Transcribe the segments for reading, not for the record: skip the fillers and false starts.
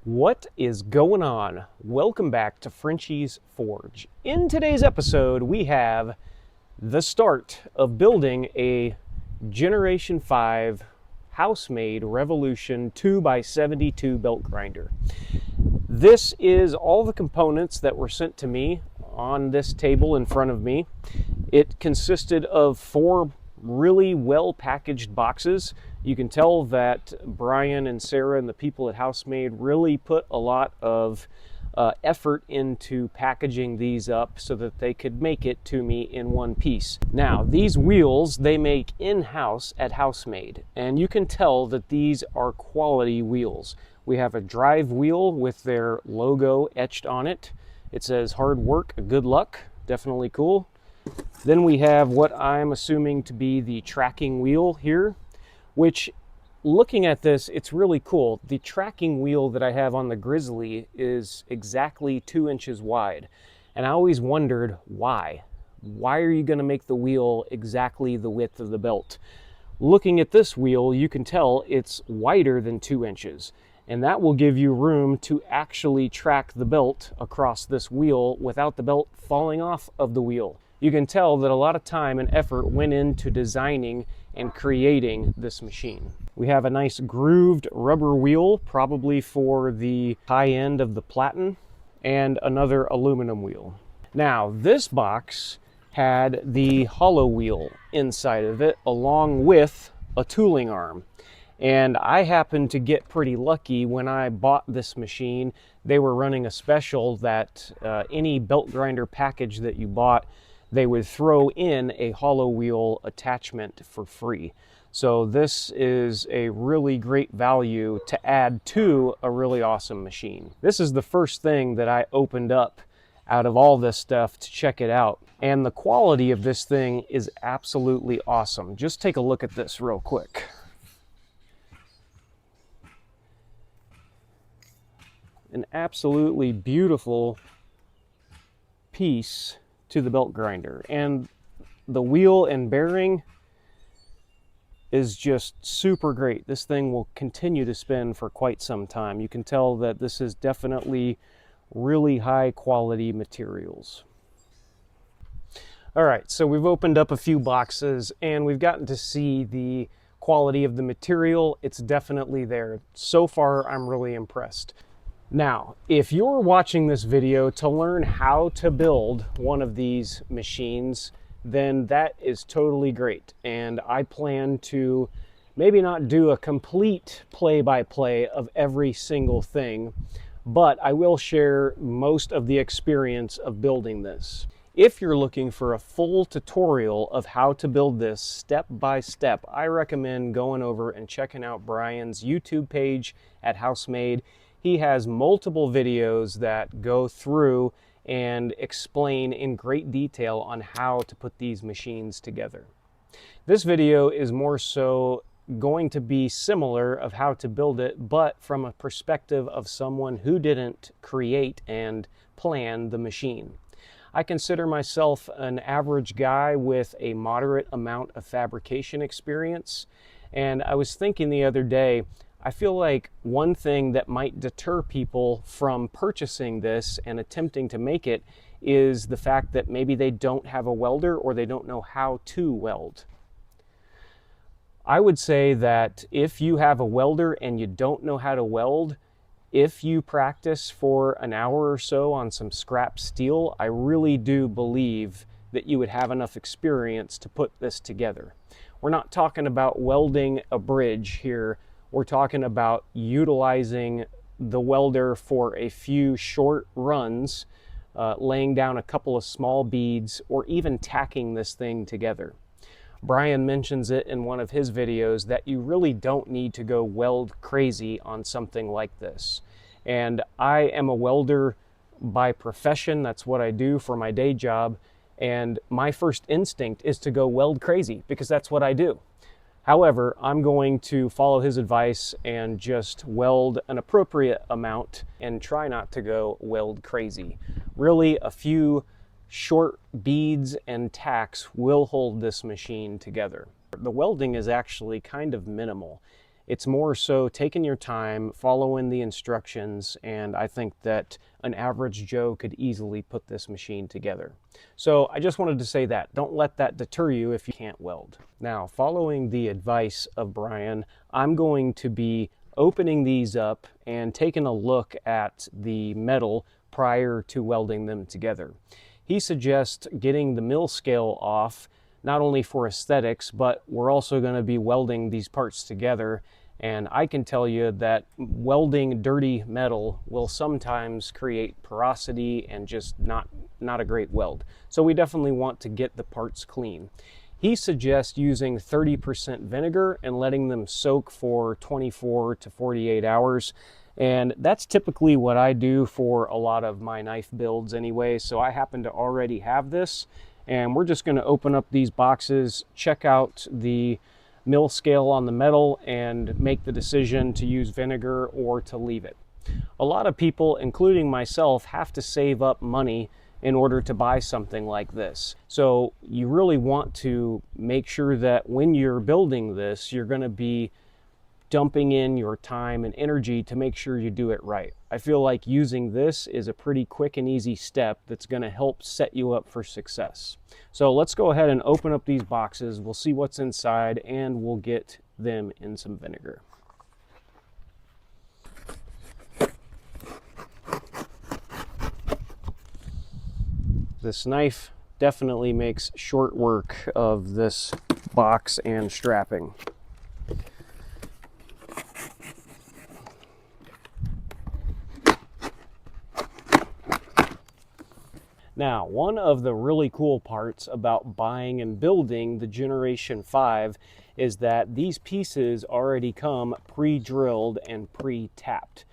What is going on? Welcome back to Frenchie's Forge. In today's episode, we have the start of building a Generation 5 Housemade Revolution 2x72 belt grinder. This is all the components that were sent to me on this table in front of me. It consisted of 4 really well packaged boxes. You can tell that Brian and Sarah and the people at Housemade really put a lot of effort into packaging these up so that they could make it to me in one piece. Now, these wheels they make in-house at Housemade, and you can tell that these are quality wheels. We have a drive wheel with their logo etched on it. It says hard work, good luck. Definitely cool. Then we have what I'm assuming to be the tracking wheel here, which, looking at this, it's really cool. The tracking wheel that I have on the Grizzly is exactly 2 inches wide. And I always wondered why. Why are you going to make the wheel exactly the width of the belt? Looking at this wheel, you can tell it's wider than 2 inches. And that will give you room to actually track the belt across this wheel without the belt falling off of the wheel. You can tell that a lot of time and effort went into designing and creating this machine. We have a nice grooved rubber wheel, probably for the high end of the platin, and another aluminum wheel. Now, this box had the hollow wheel inside of it, along with a tooling arm. And I happened to get pretty lucky when I bought this machine. They were running a special that any belt grinder package that you bought, they would throw in a hollow wheel attachment for free. So this is a really great value to add to a really awesome machine. This is the first thing that I opened up out of all this stuff to check it out. And the quality of this thing is absolutely awesome. Just take a look at this real quick. An absolutely beautiful piece to the belt grinder, and the wheel and bearing is just super great. This thing will continue to spin for quite some time. You can tell that this is definitely really high quality materials. All right, so we've opened up a few boxes and we've gotten to see the quality of the material. It's definitely there. So far, I'm really impressed. Now, if you're watching this video to learn how to build one of these machines, then that is totally great. And I plan to maybe not do a complete play-by-play of every single thing, but I will share most of the experience of building this. If you're looking for a full tutorial of how to build this step by step, I recommend going over and checking out Brian's YouTube page at Housemade. He has multiple videos that go through and explain in great detail on how to put these machines together. This video is more so going to be similar of how to build it, but from a perspective of someone who didn't create and plan the machine. I consider myself an average guy with a moderate amount of fabrication experience, and I was thinking the other day, I feel like one thing that might deter people from purchasing this and attempting to make it is the fact that maybe they don't have a welder or they don't know how to weld. I would say that if you have a welder and you don't know how to weld, if you practice for an hour or so on some scrap steel, I really do believe that you would have enough experience to put this together. We're not talking about welding a bridge here. We're talking about utilizing the welder for a few short runs, laying down a couple of small beads, or even tacking this thing together. Brian mentions it in one of his videos that you really don't need to go weld crazy on something like this. And I am a welder by profession. That's what I do for my day job. And my first instinct is to go weld crazy because that's what I do. However, I'm going to follow his advice and just weld an appropriate amount and try not to go weld crazy. Really, a few short beads and tacks will hold this machine together. The welding is actually kind of minimal. It's more so taking your time, following the instructions, and I think that an average Joe could easily put this machine together. So I just wanted to say that. Don't let that deter you if you can't weld. Now, following the advice of Brian, I'm going to be opening these up and taking a look at the metal prior to welding them together. He suggests getting the mill scale off, not only for aesthetics, but we're also going to be welding these parts together. And I can tell you that welding dirty metal will sometimes create porosity and just not a great weld. So we definitely want to get the parts clean. He suggests using 30% vinegar and letting them soak for 24 to 48 hours. And that's typically what I do for a lot of my knife builds anyway. So I happen to already have this. And we're just going to open up these boxes, check out the mill scale on the metal, and make the decision to use vinegar or to leave it. A lot of people, including myself, have to save up money in order to buy something like this. So you really want to make sure that when you're building this, you're going to be dumping in your time and energy to make sure you do it right. I feel like using this is a pretty quick and easy step that's going to help set you up for success. So let's go ahead and open up these boxes. We'll see what's inside and we'll get them in some vinegar. This knife definitely makes short work of this box and strapping. Now, one of the really cool parts about buying and building the Generation 5 is that these pieces already come pre-drilled and pre-tapped.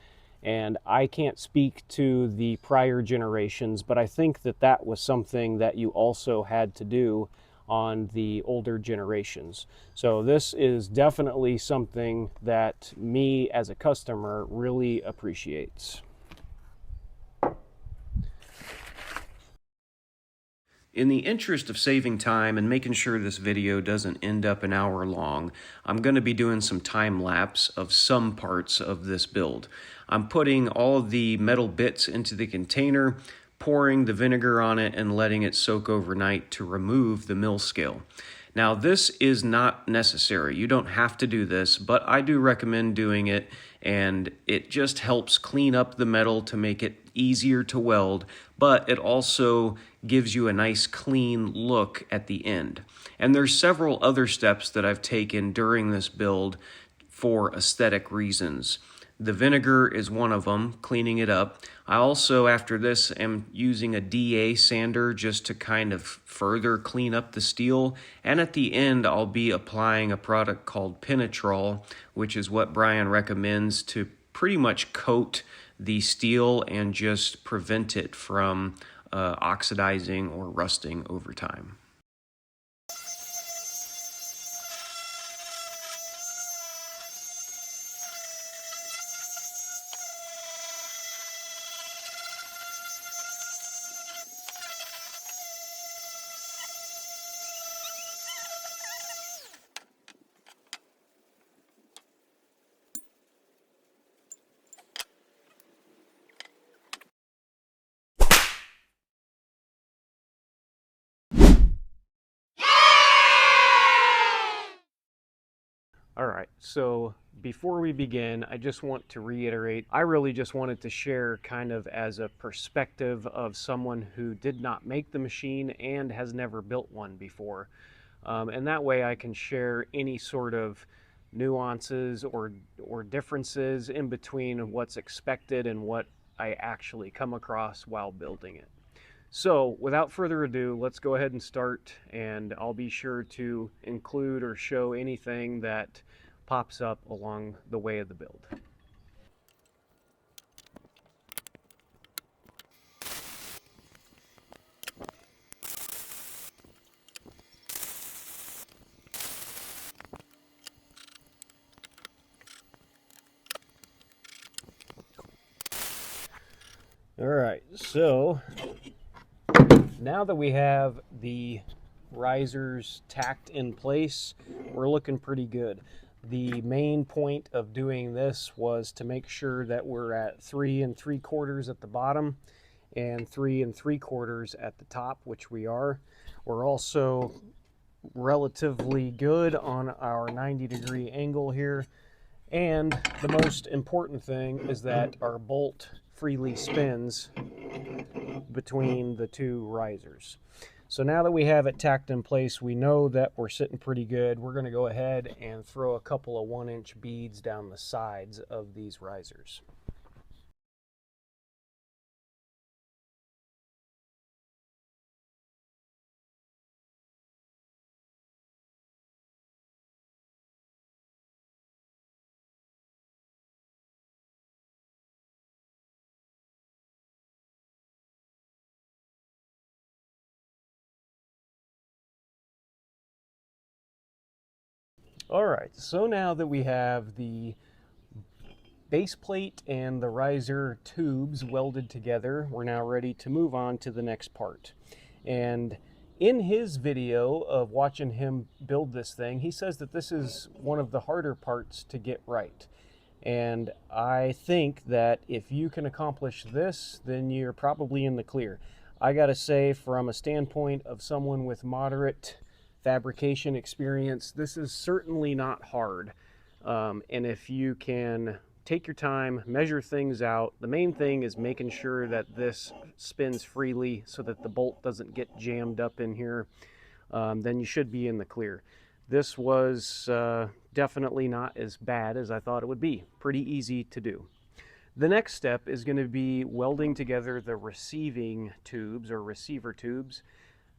And I can't speak to the prior generations, but I think that that was something that you also had to do on the older generations. So this is definitely something that me as a customer really appreciates. In the interest of saving time and making sure this video doesn't end up an hour long, I'm going to be doing some time lapse of some parts of this build. I'm putting all of the metal bits into the container, pouring the vinegar on it, and letting it soak overnight to remove the mill scale. Now, this is not necessary. You don't have to do this, but I do recommend doing it, and it just helps clean up the metal to make it easier to weld, but it also gives you a nice clean look at the end. And there's several other steps that I've taken during this build for aesthetic reasons. The vinegar is one of them, cleaning it up. I also, after this, am using a DA sander just to kind of further clean up the steel. And at the end, I'll be applying a product called Penetrol, which is what Brian recommends to pretty much coat the steel and just prevent it from oxidizing or rusting over time. All right, so before we begin, I just want to reiterate, I really just wanted to share kind of as a perspective of someone who did not make the machine and has never built one before. And that way I can share any sort of nuances or differences in between what's expected and what I actually come across while building it. So without further ado, let's go ahead and start, and I'll be sure to include or show anything that pops up along the way of the build. All right, so now that we have the risers tacked in place, we're looking pretty good. The main point of doing this was to make sure that we're at 3 3/4 at the bottom and 3 3/4 at the top, which we are. We're also relatively good on our 90-degree angle here. And the most important thing is that our bolt freely spins between the two risers. So now that we have it tacked in place, we know that we're sitting pretty good. We're going to go ahead and throw a couple of 1-inch beads down the sides of these risers. All right, so now that we have the base plate and the riser tubes welded together, we're now ready to move on to the next part. And in his video of watching him build this thing, he says that this is one of the harder parts to get right. And I think that if you can accomplish this, then you're probably in the clear. I gotta say, from a standpoint of someone with moderate fabrication experience, this is certainly not hard. And if you can take your time, measure things out, the main thing is making sure that this spins freely so that the bolt doesn't get jammed up in here, then you should be in the clear. This was definitely not as bad as I thought it would be. Pretty easy to do. The next step is going to be welding together the receiving tubes or receiver tubes,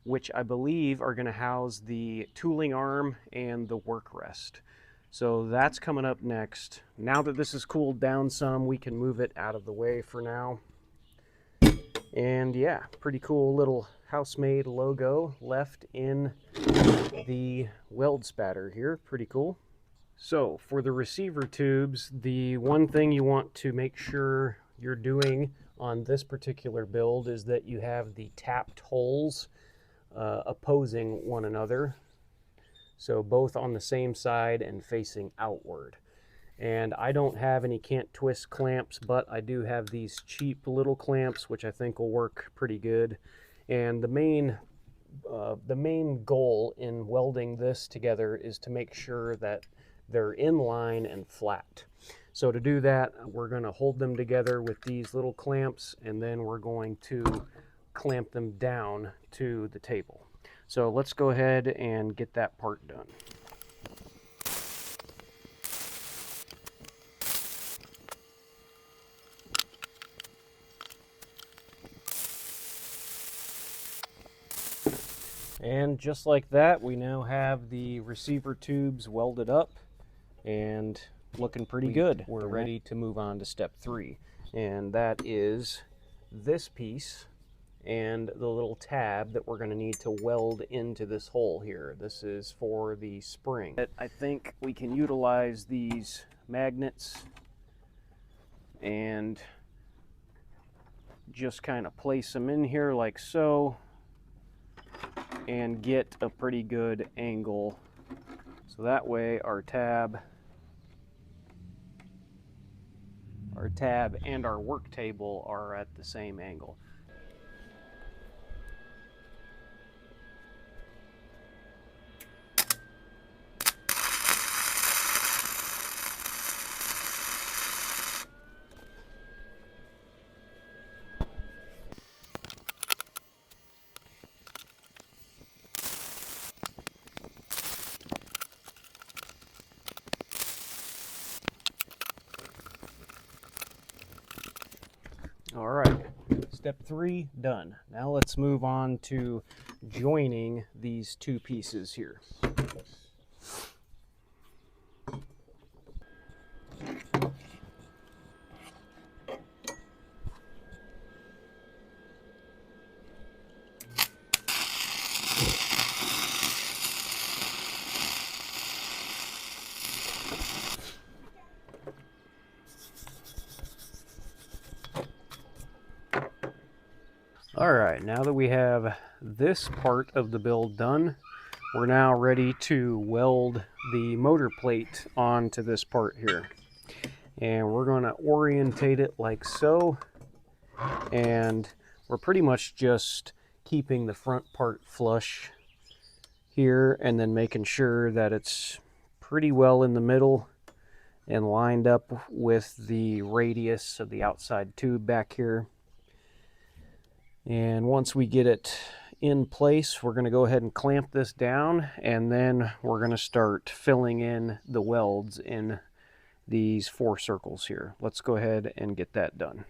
which I believe are going to house the tooling arm and the work rest. So that's coming up next. Now that this has cooled down some, we can move it out of the way for now. And yeah, pretty cool little Housemade logo left in the weld spatter here. Pretty cool. So for the receiver tubes, the one thing you want to make sure you're doing on this particular build is that you have the tapped holes opposing one another. So both on the same side and facing outward. And I don't have any can't twist clamps, but I do have these cheap little clamps, which I think will work pretty good. And the main goal in welding this together is to make sure that they're in line and flat. So to do that, we're going to hold them together with these little clamps, and then we're going to clamp them down to the table. So let's go ahead and get that part done. And just like that, we now have the receiver tubes welded up and looking pretty good. We're ready to move on to step 3, and that is this piece and the little tab that we're going to need to weld into this hole here. This is for the spring. I think we can utilize these magnets and just kind of place them in here like so and get a pretty good angle. So that way our tab and our work table are at the same angle. All right, step 3 done. Now let's move on to joining these two pieces here. All right, now that we have this part of the build done, We're now ready to weld the motor plate onto this part here. And we're going to orientate it like so. And we're pretty much just keeping the front part flush here and then making sure that it's pretty well in the middle and lined up with the radius of the outside tube back here. And once we get it in place, we're going to go ahead and clamp this down, and then we're going to start filling in the welds in these 4 circles here. Let's go ahead and get that done.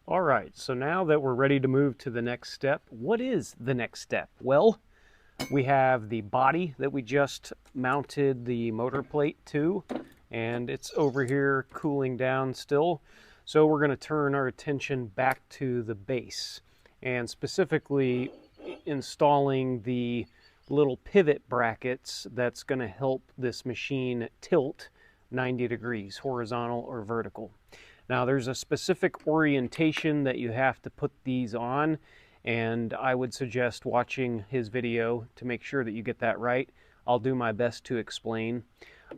All right, so now that we're ready to move to the next step, what is the next step? Well, we have the body that we just mounted the motor plate to, and it's over here cooling down still. So we're going to turn our attention back to the base, and specifically installing the little pivot brackets that's going to help this machine tilt 90 degrees, horizontal or vertical. Now there's a specific orientation that you have to put these on, and I would suggest watching his video to make sure that you get that right. I'll do my best to explain,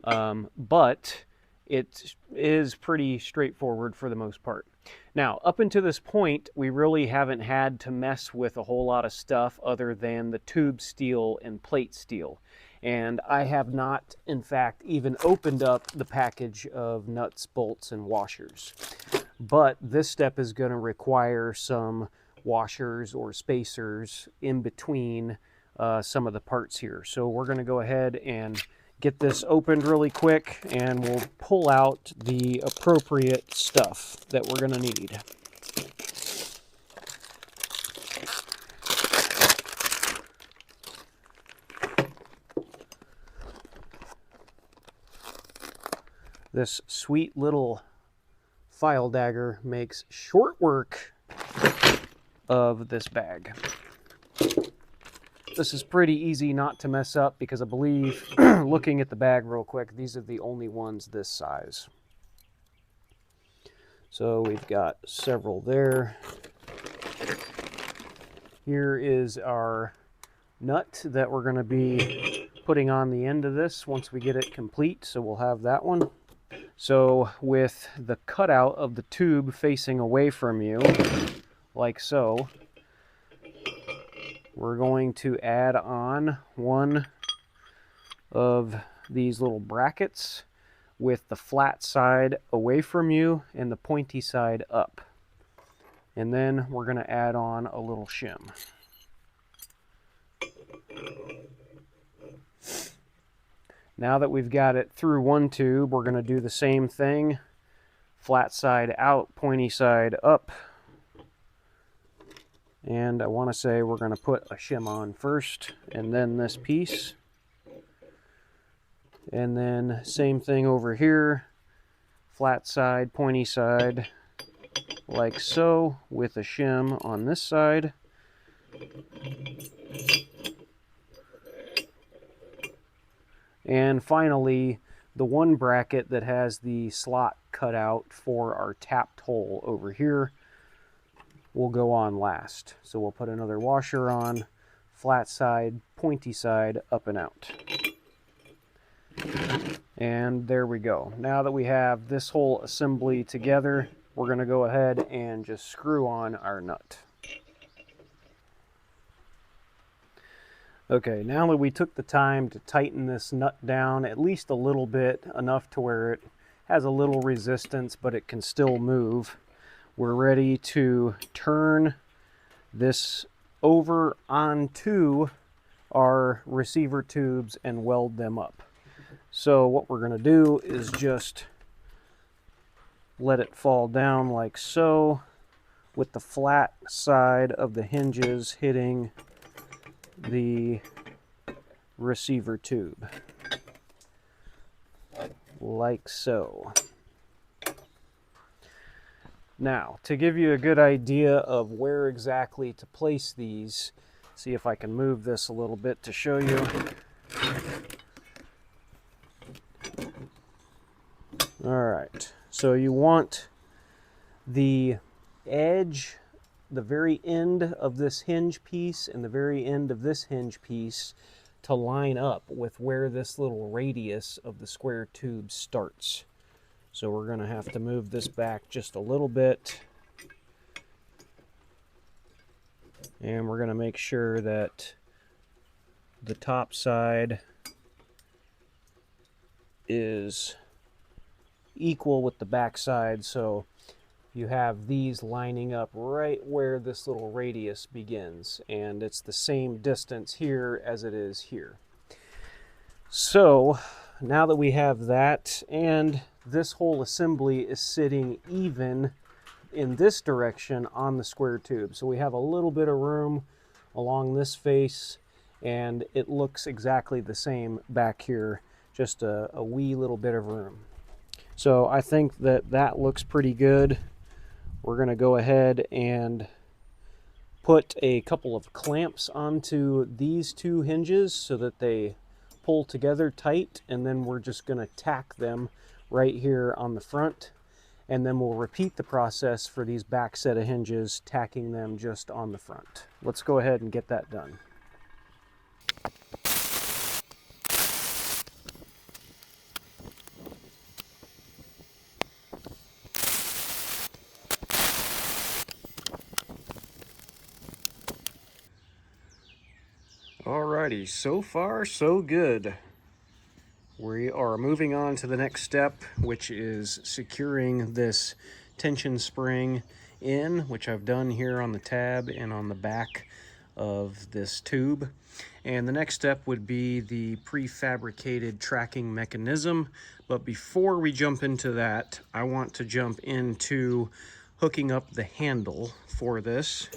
but it is pretty straightforward for the most part. Now, up until this point, we really haven't had to mess with a whole lot of stuff other than the tube steel and plate steel. And I have not, in fact, even opened up the package of nuts, bolts, and washers. But this step is going to require some washers or spacers in between some of the parts here. So we're going to go ahead and get this opened really quick, and we'll pull out the appropriate stuff that we're going to need. This sweet little file dagger makes short work of this bag. This is pretty easy not to mess up because I believe, looking at the bag real quick, these are the only ones this size. So we've got several there. Here is our nut that we're going to be putting on the end of this once we get it complete, so we'll have that one. So with the cutout of the tube facing away from you, like so, we're going to add on one of these little brackets with the flat side away from you and the pointy side up. And then we're going to add on a little shim. Now that we've got it through one tube, we're going to do the same thing. Flat side out, pointy side up. And I want to say we're going to put a shim on first, and then this piece. And then same thing over here. Flat side, pointy side, like so, with a shim on this side. And finally, the one bracket that has the slot cut out for our tapped hole over here will go on last. So we'll put another washer on, flat side, pointy side, up and out. And there we go. Now that we have this whole assembly together, we're going to go ahead and just screw on our nut. Okay, now that we took the time to tighten this nut down at least a little bit, enough to where it has a little resistance, but it can still move, we're ready to turn this over onto our receiver tubes and weld them up. So what we're going to do is just let it fall down like so, with the flat side of the hinges hitting the receiver tube, like so. Now, to give you a good idea of where exactly to place these, see if I can move this a little bit to show you. So you want the edge, the very end of this hinge piece and the very end of this hinge piece to line up with where this little radius of the square tube starts. So we're going to have to move this back just a little bit, and we're going to make sure that the top side is equal with the back side, so you have these lining up right where this little radius begins, and it's the same distance here as it is here. So now that we have that, and this whole assembly is sitting even in this direction on the square tube, so we have a little bit of room along this face, and it looks exactly the same back here, just a wee little bit of room. So I think that that looks pretty good. We're going to go ahead and put a couple of clamps onto these two hinges so that they pull together tight, and then we're just going to tack them right here on the front, and then we'll repeat the process for these back set of hinges, tacking them just on the front. Let's go ahead and get that done. Alrighty, so far so good. We are moving on to the next step, which is securing this tension spring in, which I've done here on the tab and on the back of this tube. And the next step would be the prefabricated tracking mechanism. But before we jump into that, I want to jump into hooking up the handle for this.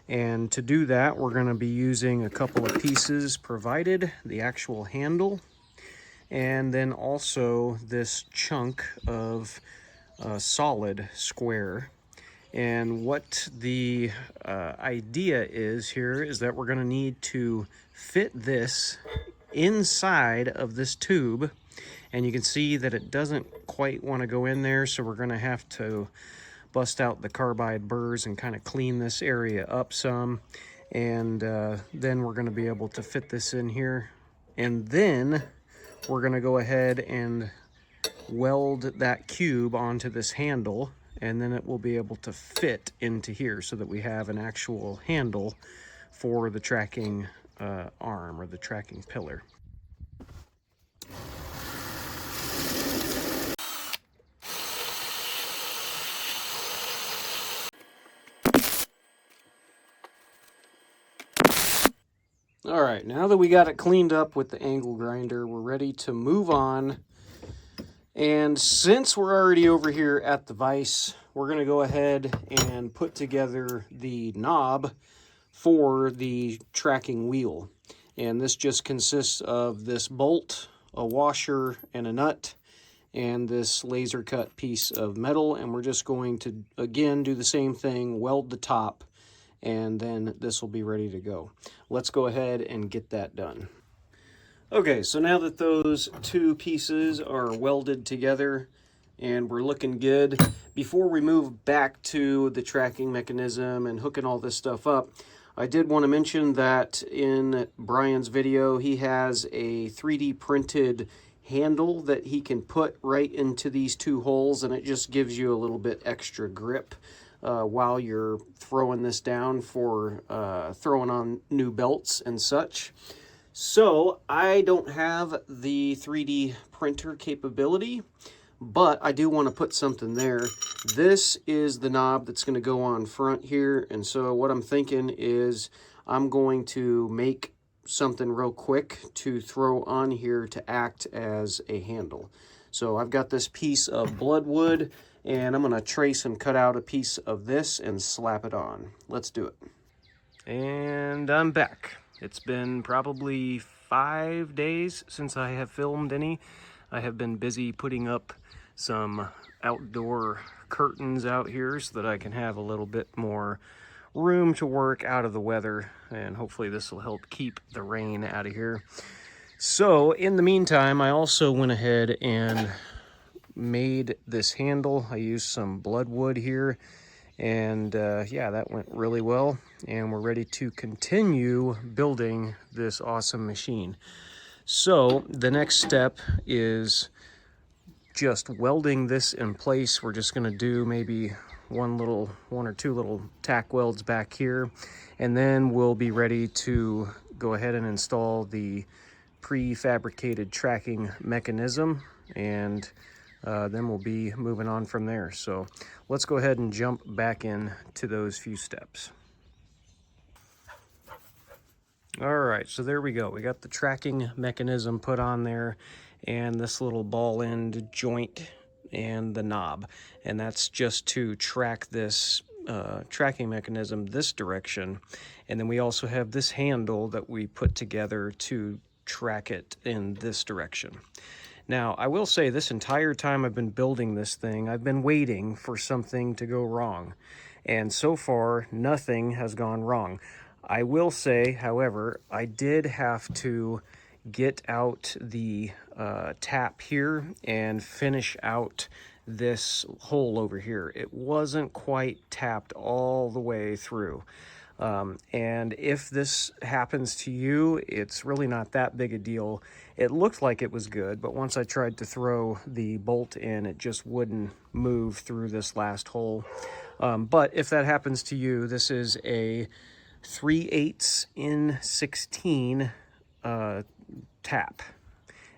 And to do that, we're going to be using a couple of pieces provided, the actual handle, and then also this chunk of solid square. And what the idea is here is that we're going to need to fit this inside of this tube, and you can see that it doesn't quite want to go in there, so we're going to have to bust out the carbide burrs and kind of clean this area up some, and then we're going to be able to fit this in here, and then we're going to go ahead and weld that cube onto this handle, and then it will be able to fit into here so that we have an actual handle for the tracking arm or the tracking pillar. All right, now that we got it cleaned up with the angle grinder, we're ready to move on. And since we're already over here at the vise, we're going to go ahead and put together the knob for the tracking wheel. And this just consists of this bolt, a washer, and a nut, and this laser cut piece of metal. And we're just going to, again, do the same thing, weld the top, and then this will be ready to go. Let's go ahead and get that done. Okay, so now that those two pieces are welded together and we're looking good, before we move back to the tracking mechanism and hooking all this stuff up, I did want to mention that in Brian's video, he has a 3D printed handle that he can put right into these two holes, and it just gives you a little bit extra grip while you're throwing this down for throwing on new belts and such. So I don't have the 3D printer capability, but I do want to put something there. This is the knob that's going to go on front here, and so what I'm thinking is I'm going to make something real quick to throw on here to act as a handle. So I've got this piece of bloodwood, and I'm going to trace and cut out a piece of this and slap it on. Let's do it. And I'm back. It's been probably 5 days since I have filmed any. I have been busy putting up some outdoor curtains out here so that I can have a little bit more room to work out of the weather, and hopefully this will help keep the rain out of here. So in the meantime, I also went ahead and made this handle. I used some blood wood here, and yeah, that went really well, and we're ready to continue building this awesome machine. So the next step is just welding this in place. We're just going to do maybe one or two little tack welds back here, and then we'll be ready to go ahead and install the prefabricated tracking mechanism, and then we'll be moving on from there. So let's go ahead and jump back into those few steps. All right, so there we go. We got the tracking mechanism put on there, and this little ball end joint and the knob, and that's just to track this tracking mechanism this direction. And then we also have this handle that we put together to track it in this direction. Now, I will say this entire time I've been building this thing, I've been waiting for something to go wrong. And so far, nothing has gone wrong. I will say, however, I did have to get out the tap here and finish out this hole over here. It wasn't quite tapped all the way through. And if this happens to you, it's really not that big a deal. It looked like it was good, but once I tried to throw the bolt in, it just wouldn't move through this last hole. But if that happens to you, this is a 3/8 in 16 tap,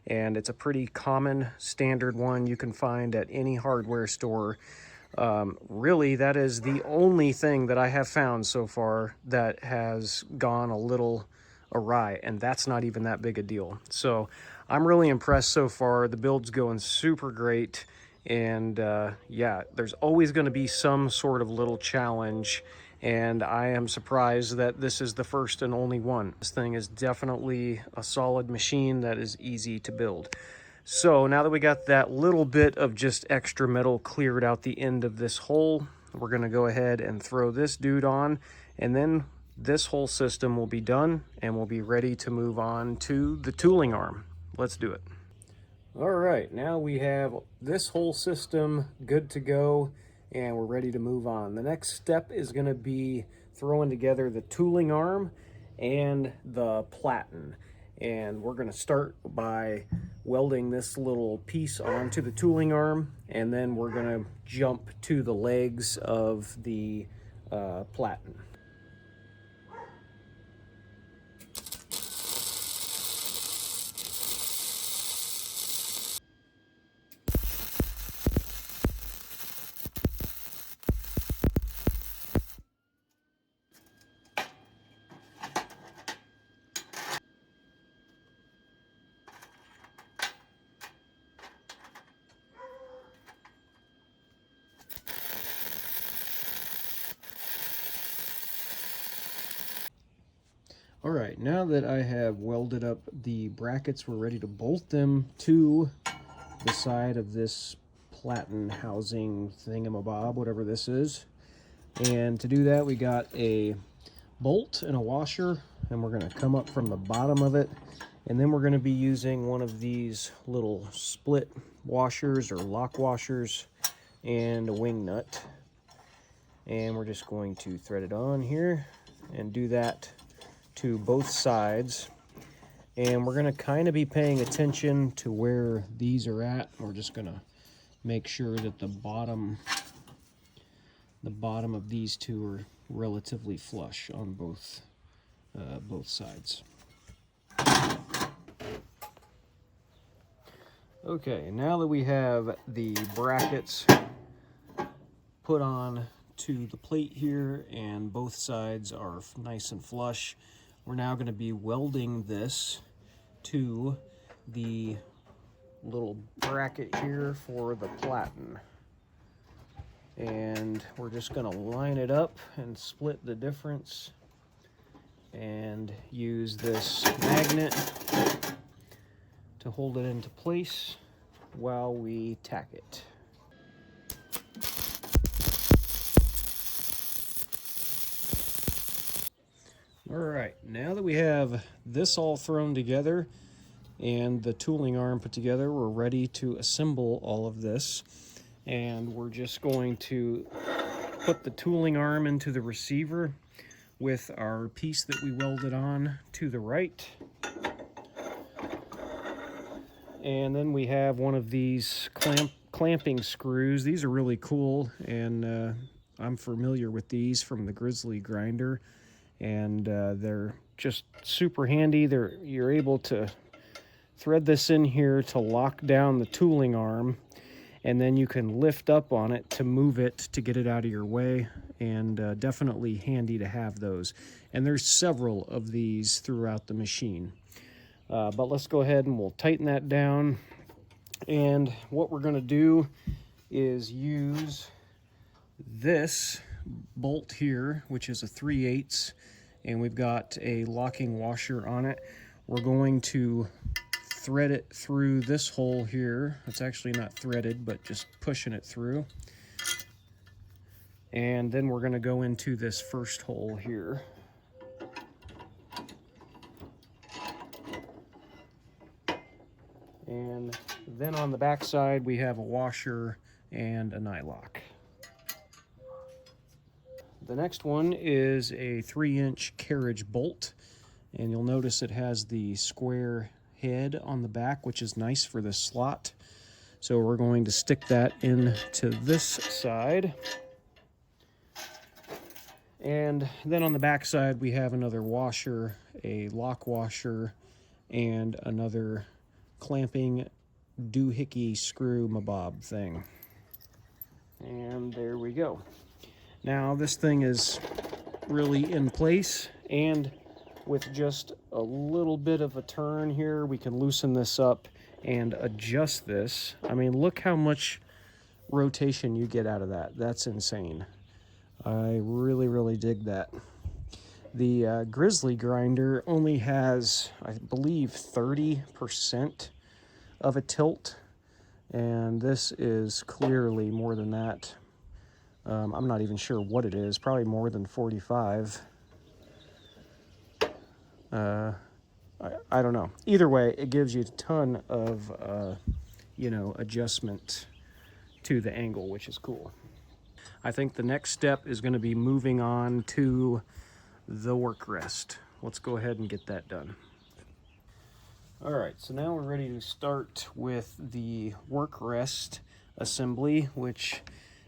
and it's a pretty common standard one you can find at any hardware store. Really, that is the only thing that I have found so far that has gone a little awry, and that's not even that big a deal. So I'm really impressed so far. The build's going super great, and yeah, there's always going to be some sort of little challenge, and I am surprised that this is the first and only one. This thing is definitely a solid machine that is easy to build. So now that we got that little bit of just extra metal cleared out the end of this hole, we're going to go ahead and throw this dude on, and then this whole system will be done, and we'll be ready to move on to the tooling arm. Let's do it. All right, now we have this whole system good to go, and we're ready to move on. The next step is going to be throwing together the tooling arm and the platin. And we're going to start by welding this little piece onto the tooling arm, and then we're going to jump to the legs of the platin. All right, now that I have welded up the brackets, we're ready to bolt them to the side of this platin housing thingamabob, whatever this is. And to do that, we got a bolt and a washer, and we're going to come up from the bottom of it, and then we're going to be using one of these little split washers or lock washers and a wing nut. And we're just going to thread it on here and do that to both sides. And we're going to kind of be paying attention to where these are at. We're just going to make sure that the bottom of these two are relatively flush on both sides. Okay, now that we have the brackets put on to the plate here and both sides are nice and flush, we're now going to be welding this to the little bracket here for the platin. And we're just going to line it up and split the difference and use this magnet to hold it into place while we tack it. All right, now that we have this all thrown together, and the tooling arm put together. We're ready to assemble all of this, and we're just going to put the tooling arm into the receiver with our piece that we welded on to the right. And then we have one of these clamping screws. These are really cool, and I'm familiar with these from the Grizzly grinder, and they're just super handy. You're able to thread this in here to lock down the tooling arm, and then you can lift up on it to move it to get it out of your way, and definitely handy to have those. And there's several of these throughout the machine. But let's go ahead and we'll tighten that down. And what we're going to do is use this bolt here, which is a 3/8, and we've got a locking washer on it. We're going to thread it through this hole here. It's actually not threaded, but just pushing it through. And then we're going to go into this first hole here. And then on the back side, we have a washer and a nylock. The next one is a 3-inch carriage bolt, and you'll notice it has the square head on the back, which is nice for this slot. So we're going to stick that into this side. And then on the back side, we have another washer, a lock washer, and another clamping doohickey screw mabob thing. And there we go. Now this thing is really in place, and with just a little bit of a turn here, we can loosen this up and adjust this. I mean, look how much rotation you get out of that. That's insane. I really, really dig that. The Grizzly grinder only has, I believe, 30% of a tilt, and this is clearly more than that. I'm not even sure what it is, probably more than 45. I don't know. Either way, it gives you a ton of, adjustment to the angle, which is cool. I think the next step is going to be moving on to the work rest. Let's go ahead and get that done. All right, so now we're ready to start with the work rest assembly, which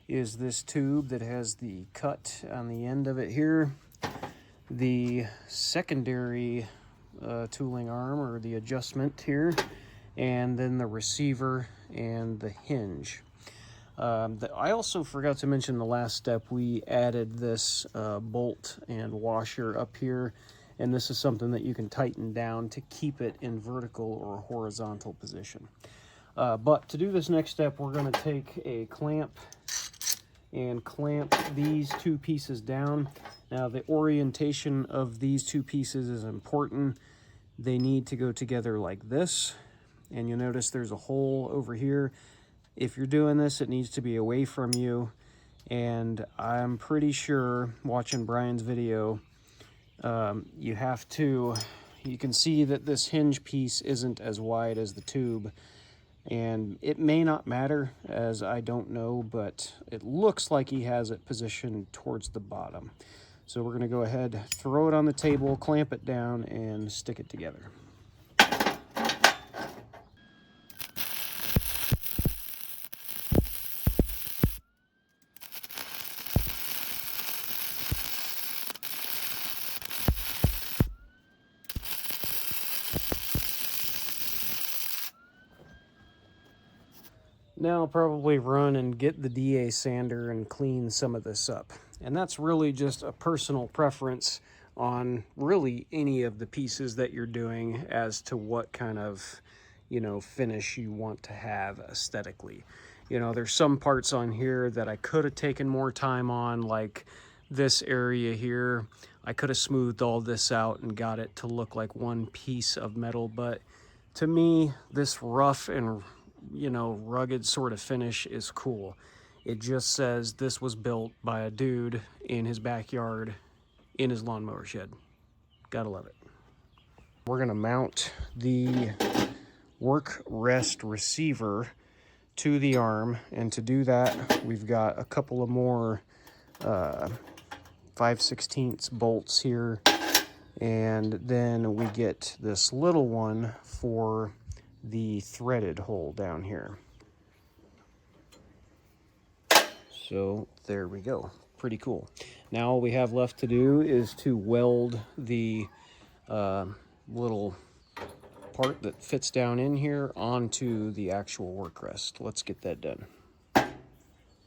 is this tube that has the cut on the end of it here, the secondary tooling arm, or the adjustment here, and then the receiver and the hinge. I also forgot to mention the last step. We added this bolt and washer up here, and this is something that you can tighten down to keep it in vertical or horizontal position. But to do this next step, we're going to take a clamp and clamp these two pieces down. Now, the orientation of these two pieces is important. They need to go together like this, and you'll notice there's a hole over here. If you're doing this, it needs to be away from you, and I'm pretty sure, watching Brian's video, you can see that this hinge piece isn't as wide as the tube, and it may not matter, as I don't know, but it looks like he has it positioned towards the bottom. So we're going to go ahead, throw it on the table, clamp it down, and stick it together. Now I'll probably run and get the DA sander and clean some of this up. And that's really just a personal preference on really any of the pieces that you're doing as to what kind of, finish you want to have aesthetically. There's some parts on here that I could have taken more time on, like this area here. I could have smoothed all this out and got it to look like one piece of metal, but to me, this rough and rugged sort of finish is cool. It just says this was built by a dude in his backyard in his lawnmower shed. Gotta love it. We're gonna mount the work rest receiver to the arm, and to do that we've got a couple of more 5/16 bolts here, and then we get this little one for the threaded hole down here. So there we go, pretty cool. Now all we have left to do is to weld the little part that fits down in here onto the actual work rest. Let's get that done.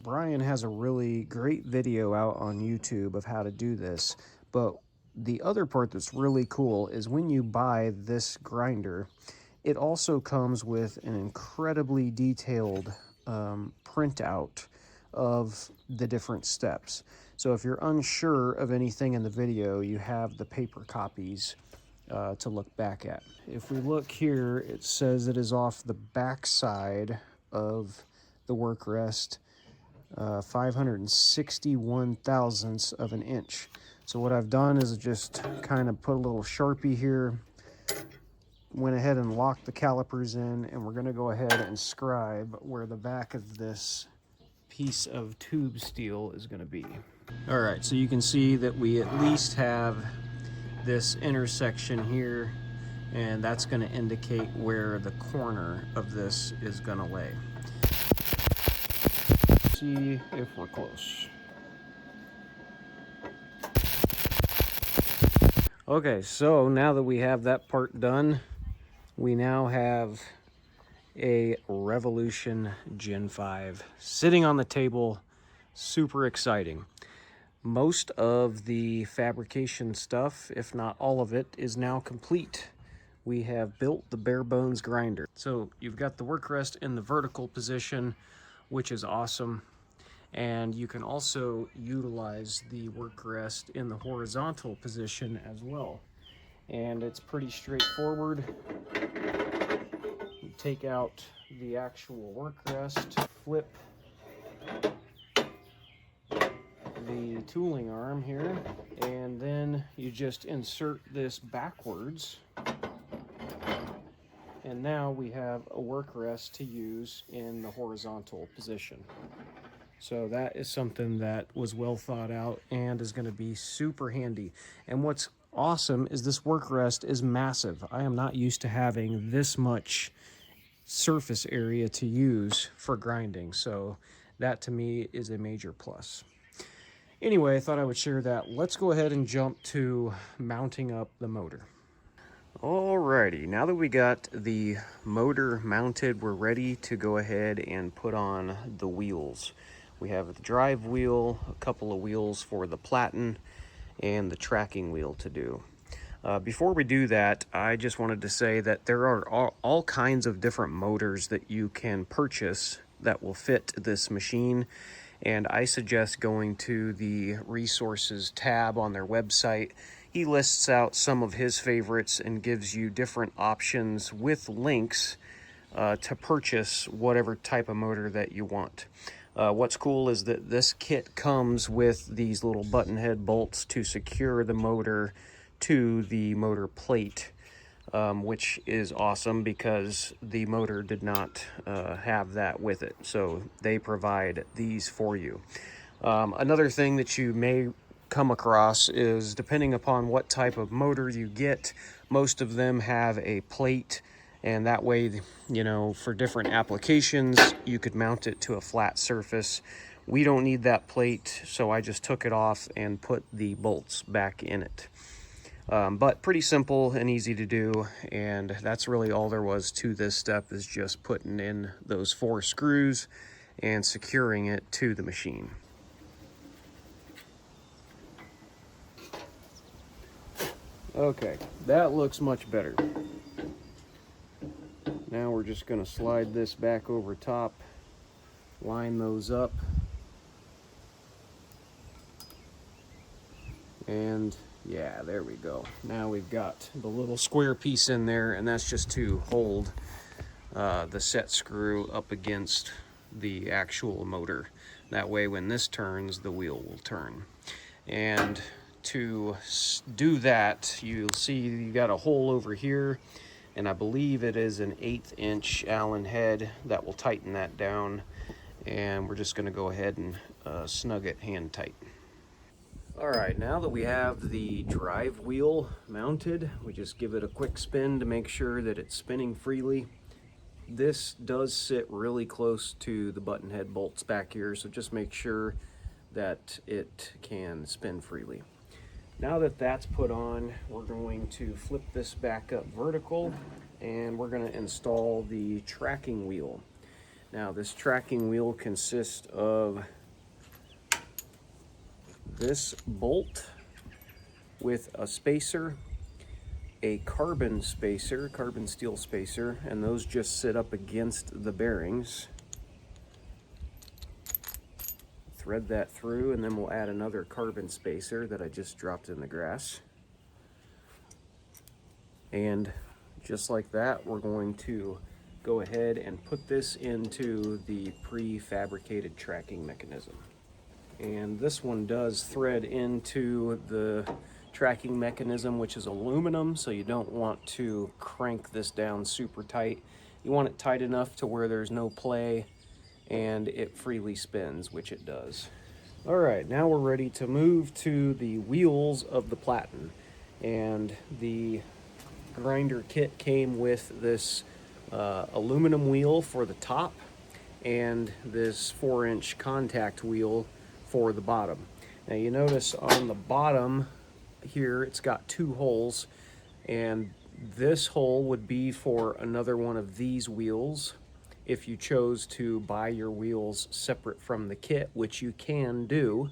Brian has a really great video out on YouTube of how to do this, but the other part that's really cool is when you buy this grinder, it also comes with an incredibly detailed printout of the different steps. So if you're unsure of anything in the video, you have the paper copies to look back at. If we look here, it says it is off the back side of the work rest, 561 thousandths of an inch. So what I've done is just kind of put a little Sharpie here, went ahead and locked the calipers in, and we're going to go ahead and scribe where the back of this piece of tube steel is going to be. All right, so you can see that we at least have this intersection here, and that's going to indicate where the corner of this is going to lay. See if we're close. Okay, so now that we have that part done, we now have a Revolution Gen 5 sitting on the table. Super exciting. Most of the fabrication stuff, if not all of it, is now complete. We have built the bare bones grinder. So you've got the work rest in the vertical position, which is awesome. And you can also utilize the work rest in the horizontal position as well. And it's pretty straightforward. You take out the actual work rest, flip the tooling arm here, and then you just insert this backwards. And now we have a work rest to use in the horizontal position. So that is something that was well thought out and is going to be super handy. And what's awesome is this work rest is massive. I am not used to having this much surface area to use for grinding. So that to me is a major plus. Anyway, I thought I would share that. Let's go ahead and jump to mounting up the motor. Alrighty, now that we got the motor mounted, we're ready to go ahead and put on the wheels. We have the drive wheel, a couple of wheels for the platin, and the tracking wheel to do. Before we do that, I just wanted to say that there are all kinds of different motors that you can purchase that will fit this machine, and I suggest going to the resources tab on their website. He lists out some of his favorites and gives you different options with links to purchase whatever type of motor that you want. What's cool is that this kit comes with these little button head bolts to secure the motor to the motor plate, which is awesome because the motor did not have that with it. So they provide these for you. Another thing that you may come across is, depending upon what type of motor you get, most of them have a plate, and that way, you know, for different applications you could mount it to a flat surface. We don't need that plate, so I just took it off and put the bolts back in it. But pretty simple and easy to do, and that's really all there was to this step, is just putting in those 4 screws and securing it to the machine. Okay, that looks much better. Now we're just going to slide this back over top, line those up, and yeah, there we go. Now we've got the little square piece in there, and that's just to hold the set screw up against the actual motor. That way when this turns, the wheel will turn. And to do that, you'll see you got a hole over here and I believe it is an 1/8 inch Allen head that will tighten that down, and we're just going to go ahead and snug it hand tight. Alright, now that we have the drive wheel mounted, we just give it a quick spin to make sure that it's spinning freely. This does sit really close to the button head bolts back here, so just make sure that it can spin freely. Now that that's put on, we're going to flip this back up vertical, and we're going to install the tracking wheel. Now this tracking wheel consists of this bolt with a spacer, a carbon steel spacer, and those just sit up against the bearings. Thread that through, and then we'll add another carbon spacer that I just dropped in the grass. And just like that, we're going to go ahead and put this into the prefabricated tracking mechanism. And this one does thread into the tracking mechanism, which is aluminum, so you don't want to crank this down super tight. You want it tight enough to where there's no play and it freely spins, which it does. All right, now we're ready to move to the wheels of the platin. And the grinder kit came with this aluminum wheel for the top and this 4-inch contact wheel for the bottom. Now you notice on the bottom here it's got 2 holes, and this hole would be for another one of these wheels if you chose to buy your wheels separate from the kit, which you can do.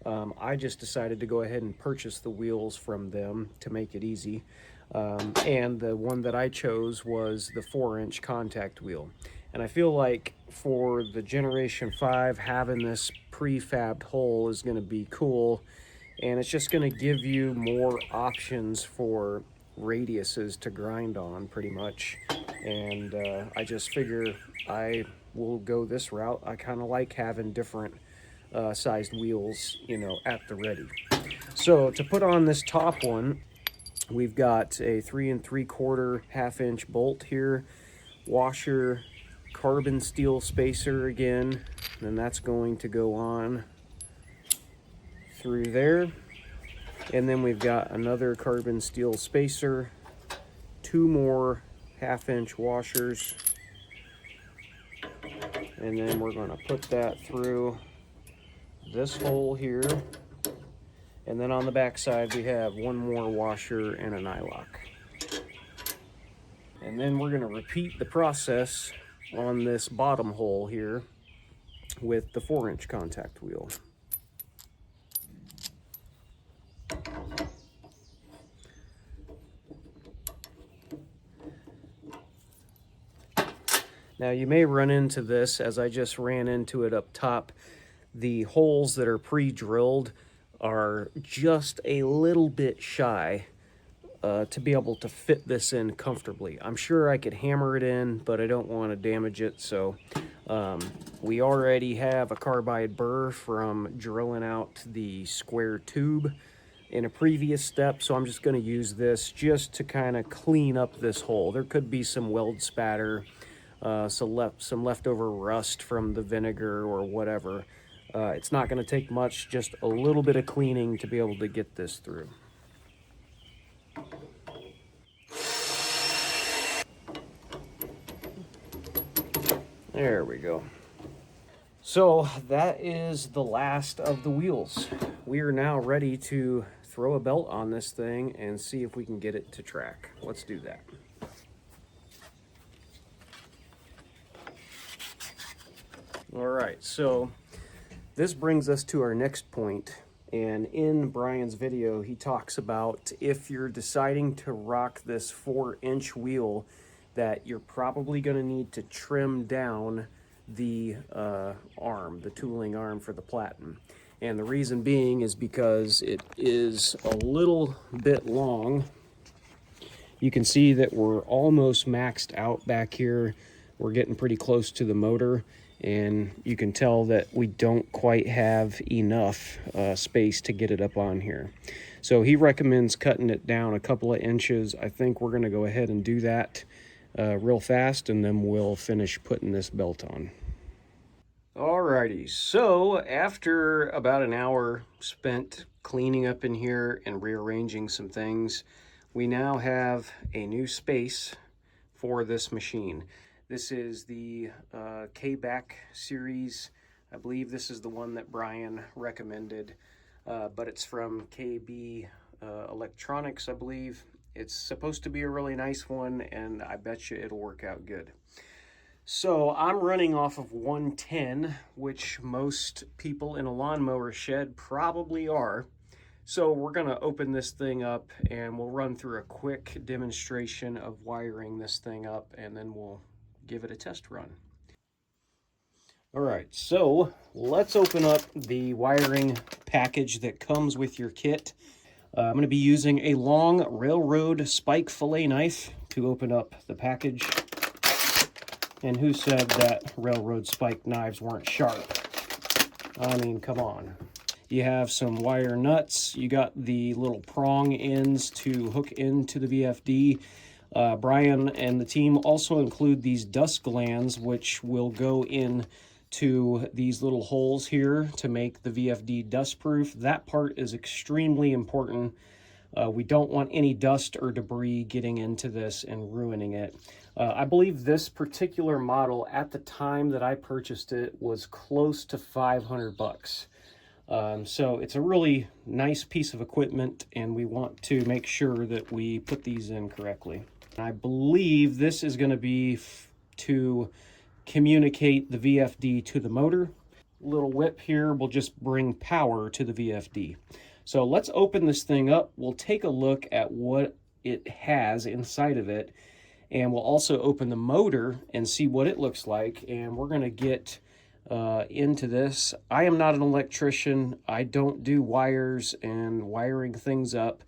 I just decided to go ahead and purchase the wheels from them to make it easy, and the one that I chose was the 4-inch contact wheel. And I feel like for the Generation 5, having this prefabbed hole is going to be cool, and it's just going to give you more options for radiuses to grind on, pretty much. And I just figure I will go this route. I kind of like having different sized wheels, you know, at the ready. So to put on this top one, we've got a 3 3/4 1/2-inch bolt here, washer, carbon steel spacer again, and that's going to go on through there. And then we've got another carbon steel spacer, 2 more 1/2-inch washers, and then we're going to put that through this hole here. And then on the back side we have 1 more washer and a nylock. And then we're going to repeat the process on this bottom hole here with the 4-inch contact wheel. Now you may run into this, as I just ran into it up top. The holes that are pre-drilled are just a little bit shy to be able to fit this in comfortably. I'm sure I could hammer it in, but I don't want to damage it. So we already have a carbide burr from drilling out the square tube in a previous step, so I'm just going to use this just to kind of clean up this hole. There could be some weld spatter, some leftover rust from the vinegar or whatever. It's not going to take much, just a little bit of cleaning to be able to get this through. There we go. So that is the last of the wheels. We are now ready to throw a belt on this thing and see if we can get it to track. Let's do that. All right, so this brings us to our next point, and in Brian's video he talks about if you're deciding to rock this 4-inch wheel, that you're probably going to need to trim down the arm, the tooling arm for the platen. And the reason being is because it is a little bit long. You can see that we're almost maxed out back here. We're getting pretty close to the motor, and you can tell that we don't quite have enough space to get it up on here. So he recommends cutting it down a couple of inches. I think we're going to go ahead and do that real fast, and then we'll finish putting this belt on. Alrighty, so after about an hour spent cleaning up in here and rearranging some things, we now have a new space for this machine. This is the K-Back series. I believe this is the one that Brian recommended, but it's from KB Electronics, I believe. It's supposed to be a really nice one, and I bet you it'll work out good. So I'm running off of 110, which most people in a lawnmower shed probably are. So we're going to open this thing up and we'll run through a quick demonstration of wiring this thing up, and then we'll give it a test run. All right, so let's open up the wiring package that comes with your kit. I'm going to be using a long railroad spike fillet knife to open up the package. And who said that railroad spike knives weren't sharp? I mean, come on. You have some wire nuts. You got the little prong ends to hook into the VFD. Brian and the team also include these dust glands, which will go into these little holes here to make the VFD dust-proof. That part is extremely important. We don't want any dust or debris getting into this and ruining it. I believe this particular model at the time that I purchased it was close to 500 bucks. So it's a really nice piece of equipment, and we want to make sure that we put these in correctly. I believe this is going to be to communicate the VFD to the motor. Little whip here will just bring power to the VFD. So let's open this thing up. We'll take a look at what it has inside of it, and we'll also open the motor and see what it looks like, and we're going to get into this. I am not an electrician. I don't do wires and wiring things up,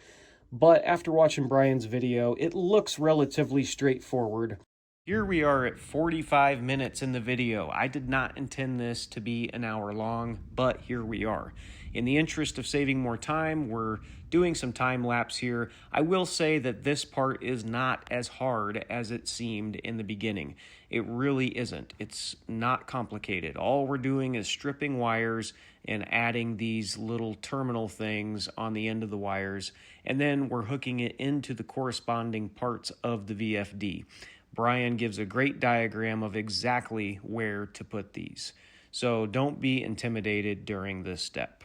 but after watching Brian's video, it looks relatively straightforward. Here we are at 45 minutes in the video. I did not intend this to be an hour long, but here we are. In the interest of saving more time, we're doing some time lapse here. I will say that this part is not as hard as it seemed in the beginning. It really isn't. It's not complicated. All we're doing is stripping wires and adding these little terminal things on the end of the wires, and then we're hooking it into the corresponding parts of the VFD. Brian gives a great diagram of exactly where to put these. So don't be intimidated during this step.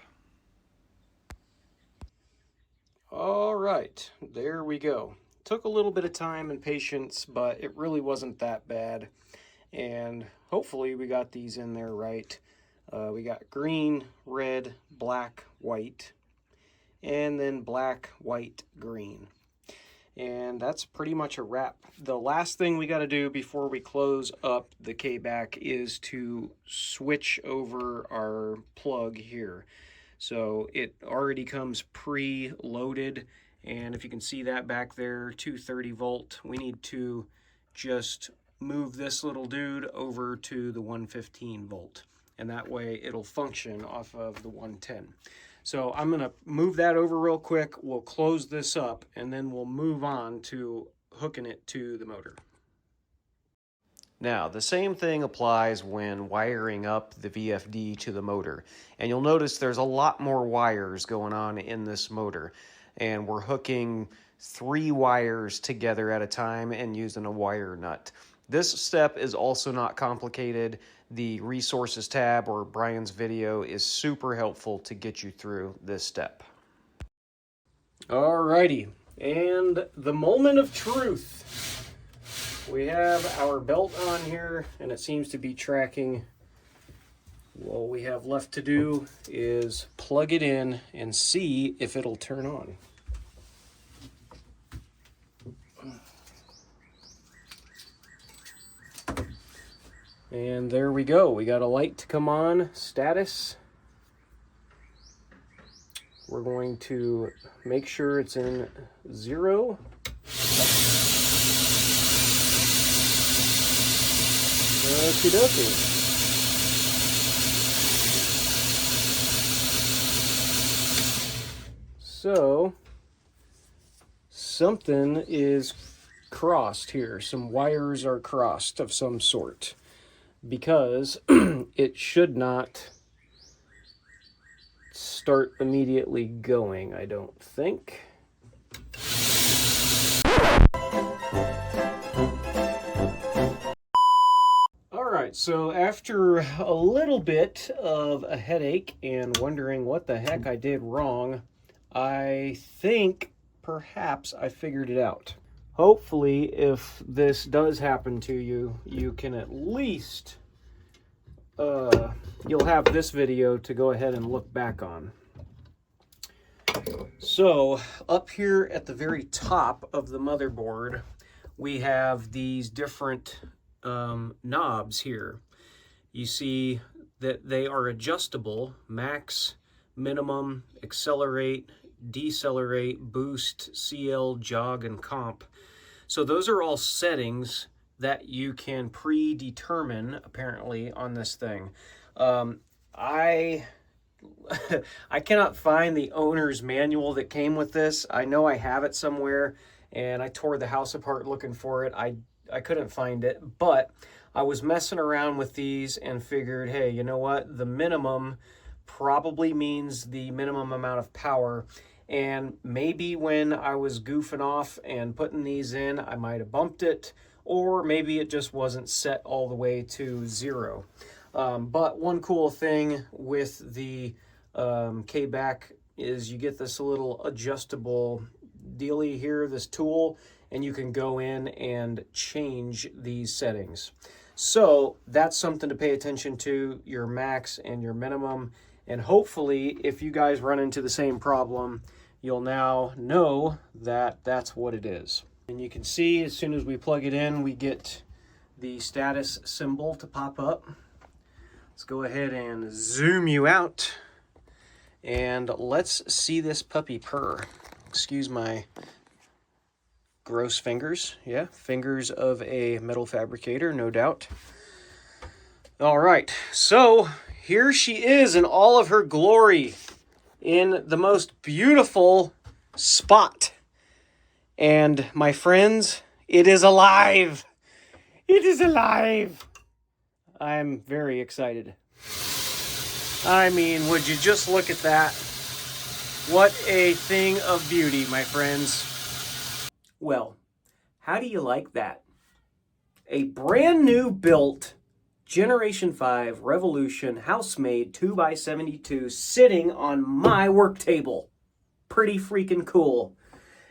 All right, there we go. Took a little bit of time and patience, but it really wasn't that bad. And hopefully we got these in there right. We got green, red, black, white, and then black, white, green. And that's pretty much a wrap. The last thing we got to do before we close up the K-Back is to switch over our plug here. So it already comes pre-loaded, and if you can see that back there, 230 volt, we need to just move this little dude over to the 115 volt, and that way it'll function off of the 110. So I'm going to move that over real quick. We'll close this up, and then we'll move on to hooking it to the motor. Now, the same thing applies when wiring up the VFD to the motor. And you'll notice there's a lot more wires going on in this motor. And we're hooking 3 wires together at a time and using a wire nut. This step is also not complicated. The resources tab or Brian's video is super helpful to get you through this step. Alrighty, and the moment of truth. We have our belt on here, and it seems to be tracking. All we have left to do is plug it in and see if it'll turn on. And there we go. We got a light to come on, status. We're going to make sure it's in 0. Okie dokie. So something is crossed here. Some wires are crossed of some sort, because it should not start immediately going, I don't think. Alright, so after a little bit of a headache and wondering what the heck I did wrong, I think perhaps I figured it out. Hopefully, if this does happen to you, you can at least, you'll have this video to go ahead and look back on. So, up here at the very top of the motherboard, we have these different knobs here. You see that they are adjustable: max, minimum, accelerate, decelerate, boost, CL, jog, and comp. So those are all settings that you can predetermine, apparently, on this thing. I cannot find the owner's manual that came with this. I know I have it somewhere, and I tore the house apart looking for it. I couldn't find it, but I was messing around with these and figured, hey, you know what? The minimum probably means the minimum amount of power. And maybe when I was goofing off and putting these in, I might have bumped it, or maybe it just wasn't set all the way to 0. But one cool thing with the K-back is you get this little adjustable dealie here, this tool, and you can go in and change these settings. So that's something to pay attention to, your max and your minimum. And hopefully, if you guys run into the same problem, you'll now know that that's what it is. And you can see as soon as we plug it in, we get the status symbol to pop up. Let's go ahead and zoom you out, and let's see this puppy purr. Excuse my gross fingers. Yeah, fingers of a metal fabricator, no doubt. All right, so here she is in all of her glory, in the most beautiful spot. And my friends, it is alive. It is alive. I'm very excited. I mean, would you just look at that? What a thing of beauty, my friends. Well, how do you like that? A brand new built Generation 5 Revolution Housemade 2x72 sitting on my work table. Pretty freaking cool.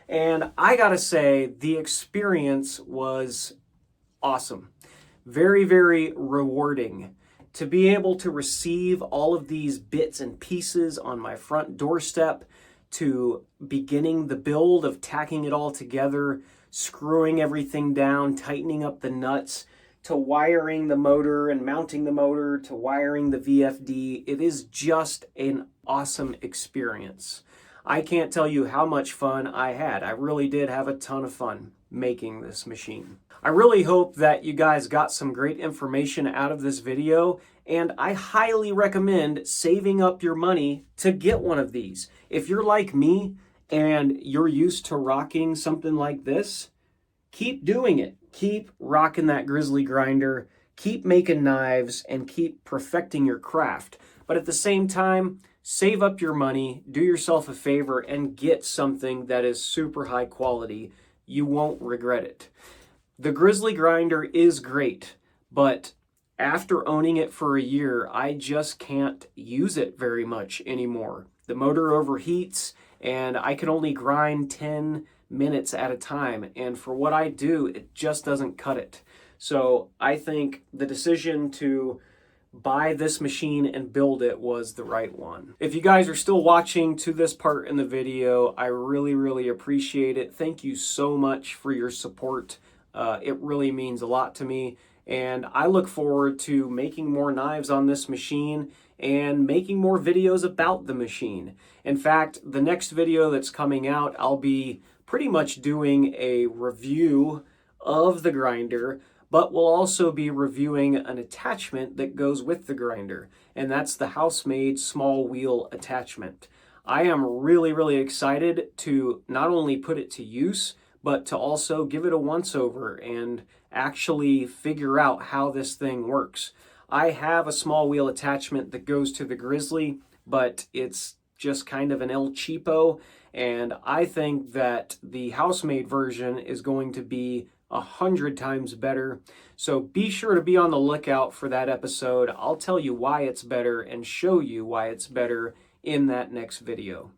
And I gotta say, the experience was awesome. Very, very rewarding. To be able to receive all of these bits and pieces on my front doorstep, to beginning the build of tacking it all together, screwing everything down, tightening up the nuts, to wiring the motor and mounting the motor, to wiring the VFD. It is just an awesome experience. I can't tell you how much fun I had. I really did have a ton of fun making this machine. I really hope that you guys got some great information out of this video, and I highly recommend saving up your money to get one of these. If you're like me and you're used to rocking something like this, keep doing it. Keep rocking that grizzly grinder, keep making knives, and keep perfecting your craft. But at the same time, save up your money, do yourself a favor, and get something that is super high quality. You won't regret it. The grizzly grinder is great, but after owning it for a year, I just can't use it very much anymore. The motor overheats, and I can only grind 10 minutes at a time, and for what I do, it just doesn't cut it. So I think the decision to buy this machine and build it was the right one. If you guys are still watching to this part in the video, I really, really appreciate it. Thank you so much for your support. It really means a lot to me, and I look forward to making more knives on this machine and making more videos about the machine. In fact, the next video that's coming out, I'll be pretty much doing a review of the grinder, but we'll also be reviewing an attachment that goes with the grinder, and that's the Housemade small wheel attachment. I am really, really excited to not only put it to use, but to also give it a once-over and actually figure out how this thing works. I have a small wheel attachment that goes to the Grizzly, but it's just kind of an El Cheapo, and I think that the Housemade version is going to be 100 times better. So be sure to be on the lookout for that episode. I'll tell you why it's better and show you why it's better in that next video.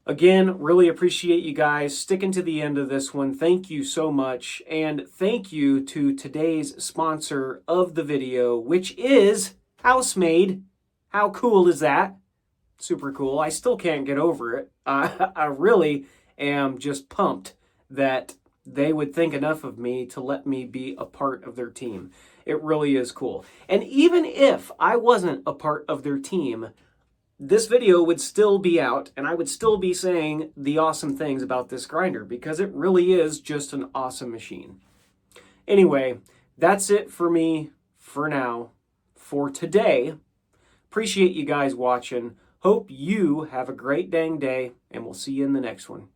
Again, really appreciate you guys sticking to the end of this one. Thank you so much. And thank you to today's sponsor of the video, which is Housemade. How cool is that? Super cool. I still can't get over it. I really am just pumped that they would think enough of me to let me be a part of their team. It really is cool. And even if I wasn't a part of their team, this video would still be out and I would still be saying the awesome things about this grinder because it really is just an awesome machine. Anyway, that's it for me for now, for today. Appreciate you guys watching. Hope you have a great dang day, and we'll see you in the next one.